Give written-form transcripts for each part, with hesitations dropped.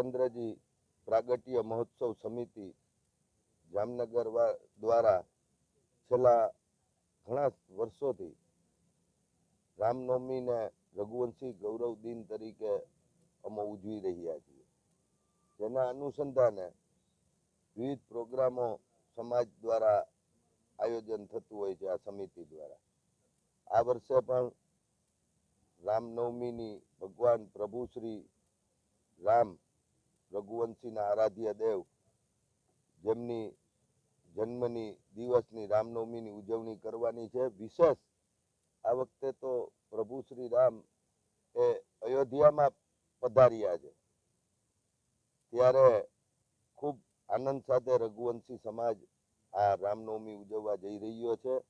રામચંદ્રજી પ્રાગટ્ય મહોત્સવ સમિતિ જામનગર દ્વારા છેલ્લા ઘણા વર્ષોથી રામનવમીને રઘુવંશી ગૌરવ દિન તરીકે અમે ઉજવી રહ્યા છીએ, જેના અનુસંધાને વિવિધ પ્રોગ્રામો સમાજ દ્વારા આયોજન થતું હોય છે. આ સમિતિ દ્વારા આ વર્ષે પણ રામનવમીની ભગવાન પ્રભુ શ્રી રામ રઘુવંશીના આરાધ્ય દેવ જેમની જન્મની દિવસની રામનવમીની ઉજવણી કરવાની છે. વિશેષ આ વખતે તો પ્રભુ શ્રી રામ એ અયોધ્યામાં પધાર્યા છે, ત્યારે ખૂબ આનંદ સાથે રઘુવંશી સમાજ આ રામનવમી ઉજવવા જઈ રહ્યો છે.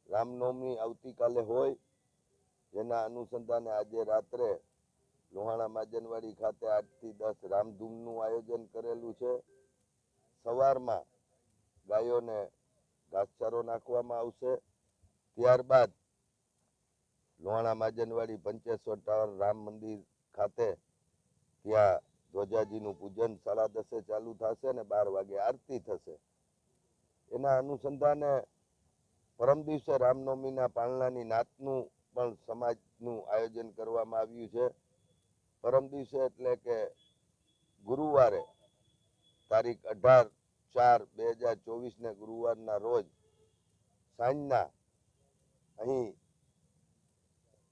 રામનવમી આવતીકાલે હોય, જેના અનુસંધાને આજે રાત્રે લોહાણા માજનવાડી ખાતે 8 થી 10 રામધૂનનું આયોજન કરેલું છે. સવારમાં ગાયોને ઘાસચારો નાખવામાં આવશે. ત્યારબાદ લોહાણા માજનવાડી પંચેશ્વર ટાવર રામ મંદિર ખાતે ત્યાં ધ્વજાજીનું પૂજન 10:30 ચાલુ થશે અને 12 વાગે આરતી થશે. એના અનુસંધાને પરમ દિવસે રામનવમીના પાળણાની નાતનું પણ સમાજનું આયોજન કરવામાં આવ્યું છે. પરમ દિવસે એટલે કે ગુરુવારે તારીખ 18/4/2024 ગુરુવારના રોજ સાંજના અહીં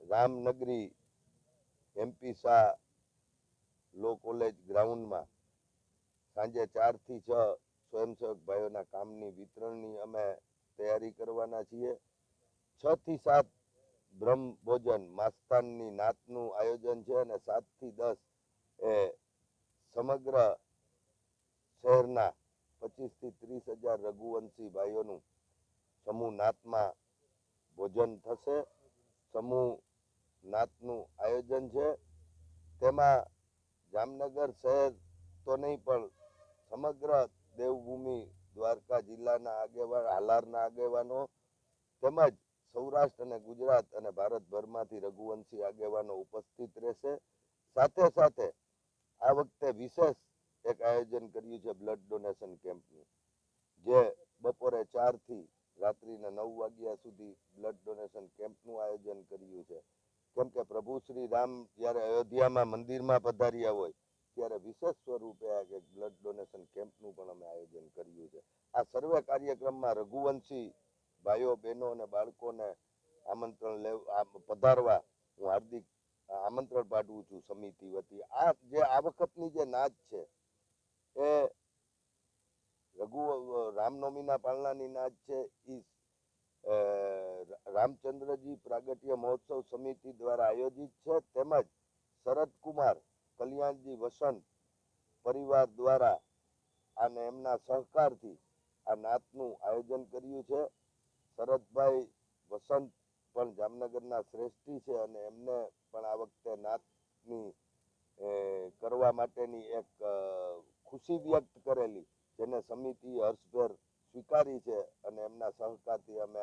રામનગરી MP શાહ લો કોલેજ ગ્રાઉન્ડમાં સાંજે 4 થી 6 સ્વયંસેવક ભાઈઓના કામની વિતરણની અમે તૈયારી કરવાના છીએ. 6 થી 7 બ્રહ્મ ભોજન માસ્તાનની નાતનું આયોજન છે અને 7 થી 10 એ સમગ્ર શહેરના 25 થી 30 હજાર રઘુવંશી ભાઈઓનું સમૂહ નાતમાં ભોજન થશે. સમૂહ નાતનું આયોજન છે. તેમાં જામનગર શહેર તો નહીં પણ સમગ્ર દેવભૂમિ દ્વારકા જિલ્લાના આગેવાન હાલારના આગેવાનો તેમજ સૌરાષ્ટ્ર અને ગુજરાત અને ભારતભરમાંથી રઘુવંશી આગેવાનો ઉપસ્થિત રહેશે. સાથે સાથે આ વખતે વિશેષ એક આયોજન કર્યું છે બ્લડ ડોનેશન કેમ્પનું, જે બપોરે 4 થી રાત્રિના 9 વાગ્યા સુધી બ્લડ ડોનેશન કેમ્પનું આયોજન કર્યું છે. કેમ કે પ્રભુ શ્રી રામ જ્યારે અયોધ્યામાં મંદિરમાં પધાર્યા હોય ત્યારે વિશેષ સ્વરૂપે આ બ્લડ ડોનેશન કેમ્પનું પણ અમે આયોજન કર્યું છે. આ સર્વે કાર્યક્રમમાં રઘુવંશી ભાઈઓ બહેનો અને બાળકોને આમંત્રણ પધારવા હું હાર્દિક આમંત્રણ પાઠવું છું સમિતિ વતી. આ વખતની જે નાત છે એ રામનવમીના પાળણાની નાત છે. એ રામચંદ્રજી પ્રાગટ્ય મહોત્સવ સમિતિ દ્વારા આયોજિત છે. તેમજ શરદકુમાર કલ્યાણજી વસંત પરિવાર દ્વારા અને એમના સહકારથી આ નાતનું આયોજન કર્યું છે. શરદભાઈ વસંત પણ જામનગરના શ્રેષ્ઠી છે અને એમને પણ આ વખતે નાતની કરવા માટેની એક ખુશી વ્યક્ત કરેલી, જેને સમિતિએ હર્ષભેર સ્વીકારી છે અને એમના સહકારથી અમે